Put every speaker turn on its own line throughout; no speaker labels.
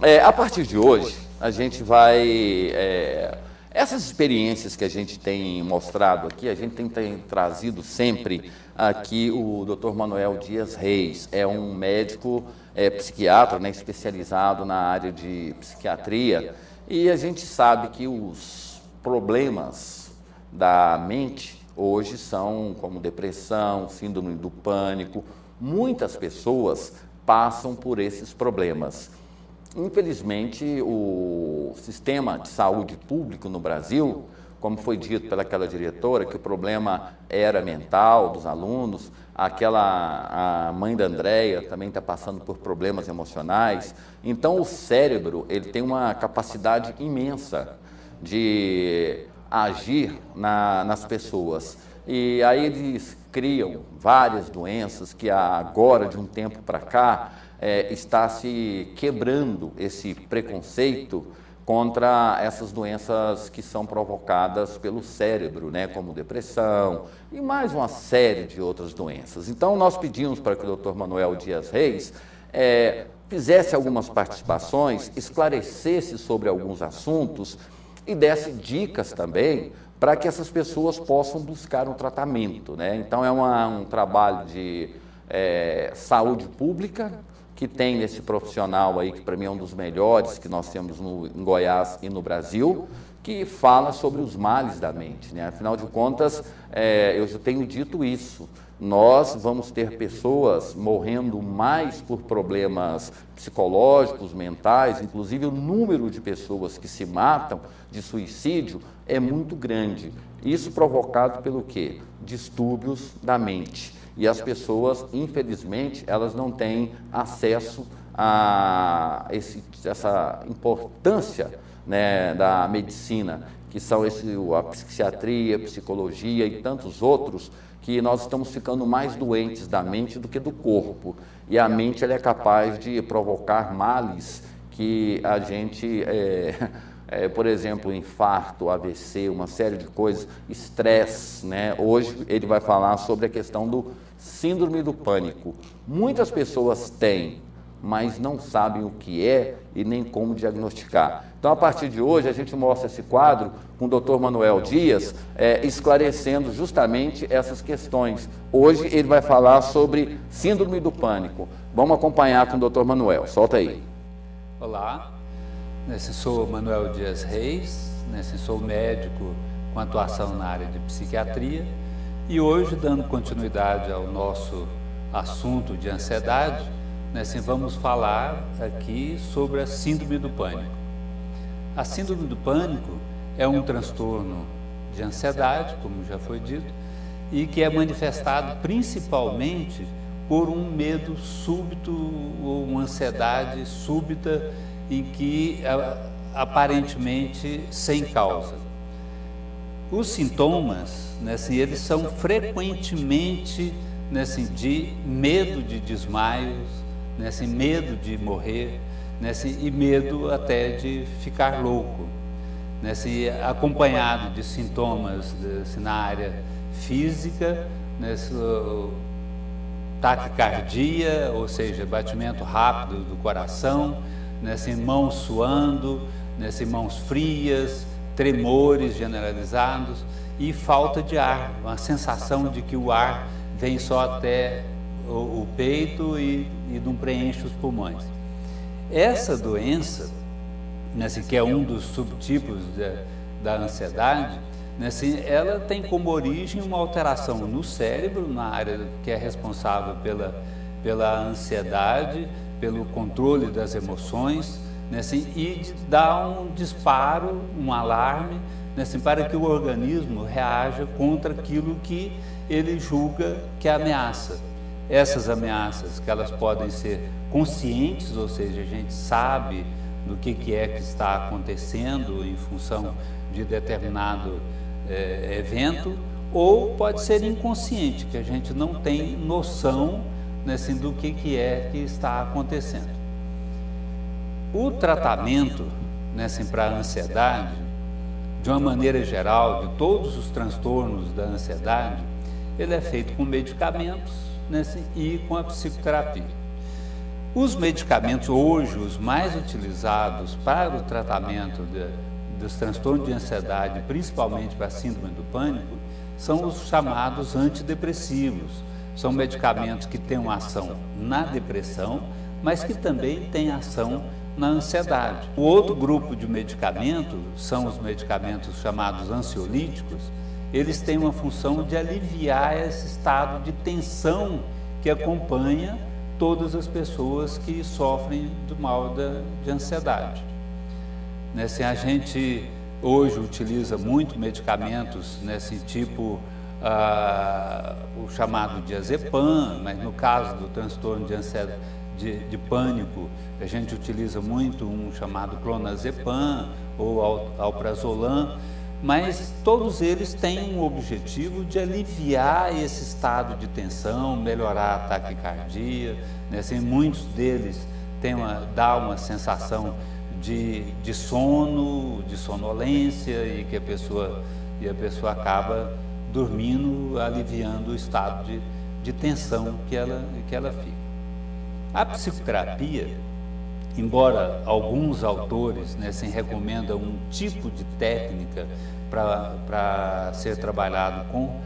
A partir de hoje, a gente vai... essas experiências que a gente tem mostrado aqui, a gente tem trazido sempre aqui o Dr. Manuel Dias Reis. É um médico psiquiatra, né, especializado na área de psiquiatria, e a gente sabe que os problemas da mente hoje são como depressão, síndrome do pânico. Muitas pessoas passam por esses problemas. Infelizmente, o sistema de saúde público no Brasil, como foi dito pelaquela diretora, que o problema era mental dos alunos, a mãe da Andréia também está passando por problemas emocionais. Então, o cérebro, ele tem uma capacidade imensa de agir nas pessoas. E aí eles criam várias doenças que agora, de um tempo para cá, está se quebrando esse preconceito contra essas doenças que são provocadas pelo cérebro, né, como depressão e mais uma série de outras doenças. Então, nós pedimos para que o Dr. Manuel Dias Reis fizesse algumas participações, esclarecesse sobre alguns assuntos e desse dicas também para que essas pessoas possam buscar um tratamento, né? Então, é um trabalho de saúde pública, que tem esse profissional aí, que para mim é um dos melhores que nós temos em Goiás e no Brasil, que fala sobre os males da mente, né? Afinal de contas, eu já tenho dito isso, nós vamos ter pessoas morrendo mais por problemas psicológicos, mentais, inclusive o número de pessoas que se matam de suicídio é muito grande. Isso provocado pelo quê? Distúrbios da mente. E as pessoas, infelizmente, elas não têm acesso a essa importância, né, da medicina, que são a psiquiatria, a psicologia e tantos outros, que nós estamos ficando mais doentes da mente do que do corpo. E a mente, ela é capaz de provocar males que a gente... por exemplo, infarto, AVC, uma série de coisas, estresse, né? Hoje ele vai falar sobre a questão do síndrome do pânico. Muitas pessoas têm, mas não sabem o que é e nem como diagnosticar. Então, a partir de hoje, a gente mostra esse quadro com o Dr. Manuel Dias, esclarecendo justamente essas questões. Hoje ele vai falar sobre síndrome do pânico. Vamos acompanhar com o Dr. Manuel. Solta aí.
Olá. Sou Manuel Dias Reis, sou médico com atuação na área de psiquiatria e hoje, dando continuidade ao nosso assunto de ansiedade, vamos falar aqui sobre a síndrome do pânico. A síndrome do pânico é um transtorno de ansiedade, como já foi dito, e que é manifestado principalmente por um medo súbito ou uma ansiedade súbita em que aparentemente sem causa. Os sintomas, eles são frequentemente de medo de desmaios, medo de morrer, e medo até de ficar louco, acompanhado de sintomas na área física, taquicardia, ou seja, batimento rápido do coração, mãos suando, mãos frias, tremores generalizados e falta de ar, uma sensação de que o ar vem só até o peito e não preenche os pulmões. Essa doença, que é um dos subtipos da ansiedade, ela tem como origem uma alteração no cérebro, na área que é responsável pela ansiedade, pelo controle das emoções, e dá um disparo, um alarme, para que o organismo reaja contra aquilo que ele julga que é ameaça. Essas ameaças, que elas podem ser conscientes, ou seja, a gente sabe do que é que está acontecendo em função de determinado evento, ou pode ser inconsciente, que a gente não tem noção do que é que está acontecendo. O tratamento para a ansiedade, de uma maneira geral, de todos os transtornos da ansiedade, ele é feito com medicamentos e com a psicoterapia. Os medicamentos hoje, os mais utilizados para o tratamento dos transtornos de ansiedade, principalmente para a síndrome do pânico, são os chamados antidepressivos. São medicamentos que têm uma ação na depressão, mas que também têm ação na ansiedade. O outro grupo de medicamentos são os medicamentos chamados ansiolíticos. Eles têm uma função de aliviar esse estado de tensão que acompanha todas as pessoas que sofrem do mal de ansiedade. Assim, a gente hoje utiliza muito medicamentos nesse tipo, o chamado diazepam, mas no caso do transtorno de ansiedade, de pânico, a gente utiliza muito um chamado clonazepam ou alprazolam, mas todos eles têm um objetivo de aliviar esse estado de tensão, melhorar a taquicardia, né? Assim, muitos deles dá uma sensação de sono, de sonolência e a pessoa acaba dormindo, aliviando o estado de tensão que ela fica. A psicoterapia, embora alguns autores, né, assim, recomendam um tipo de técnica para ser trabalhado com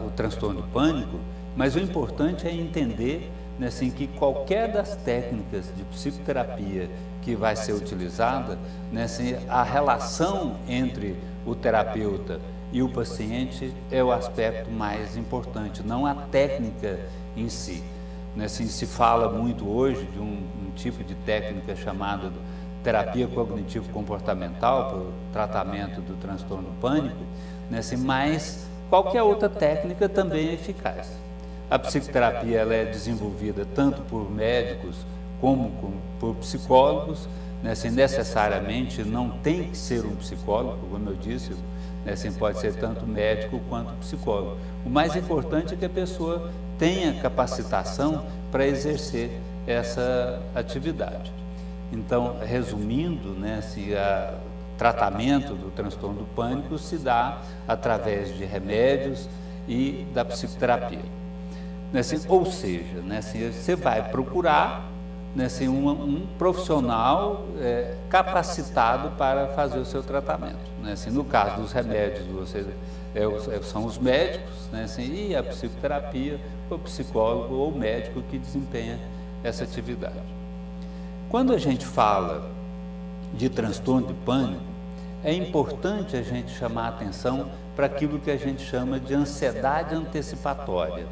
o transtorno do pânico, mas o importante é entender, né, assim, que qualquer das técnicas de psicoterapia que vai ser utilizada, né, assim, a relação entre o terapeuta e o paciente é o aspecto mais importante, não a técnica em si. Assim, se fala muito hoje de um tipo de técnica chamada terapia cognitivo-comportamental para o tratamento do transtorno do pânico, assim, mas qualquer outra técnica também é eficaz. A psicoterapia ela é desenvolvida tanto por médicos como por psicólogos, assim, necessariamente não tem que ser um psicólogo, como eu disse, assim, pode ser tanto médico quanto psicólogo. O mais importante é que a pessoa tenha capacitação para exercer essa atividade. Então, resumindo, né, o tratamento do transtorno do pânico se dá através de remédios e da psicoterapia. Ou seja, você vai procurar um profissional capacitado para fazer o seu tratamento. No caso dos remédios, são os médicos, e a psicoterapia, o psicólogo ou o médico que desempenha essa atividade. Quando a gente fala de transtorno de pânico, é importante a gente chamar a atenção para aquilo que a gente chama de ansiedade antecipatória.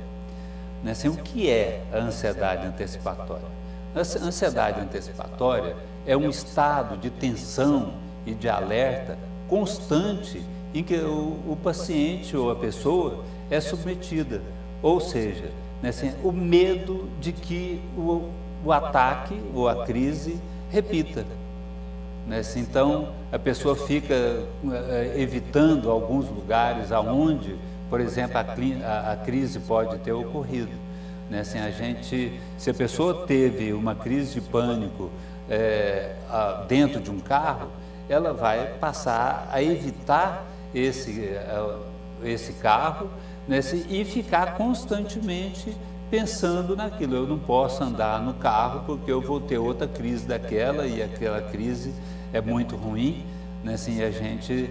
O que é a ansiedade antecipatória? A ansiedade antecipatória é um estado de tensão e de alerta constante em que o paciente ou a pessoa é submetida, ou seja, o medo de que o ataque ou a crise repita. Então, a pessoa fica evitando alguns lugares aonde, por exemplo, a crise pode ter ocorrido. Se a pessoa teve uma crise de pânico dentro de um carro, ela vai passar a evitar esse carro, e ficar constantemente pensando naquilo. Eu não posso andar no carro porque eu vou ter outra crise daquela, e aquela crise é muito ruim, e a gente,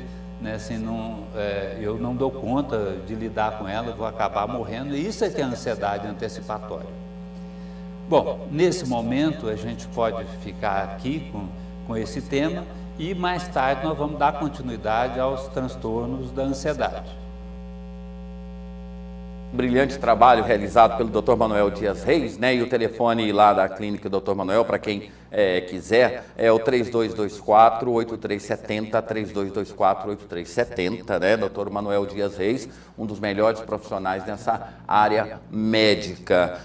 eu não dou conta de lidar com ela, vou acabar morrendo. E isso é que é a ansiedade antecipatória. Bom, nesse momento a gente pode ficar aqui com esse tema, e mais tarde nós vamos dar continuidade aos transtornos da ansiedade.
Brilhante trabalho realizado pelo Dr. Manuel Dias Reis, né? E o telefone lá da clínica Dr. Manuel, para quem quiser, é o 3224-8370, 3224-8370, né? Dr. Manuel Dias Reis, um dos melhores profissionais nessa área médica.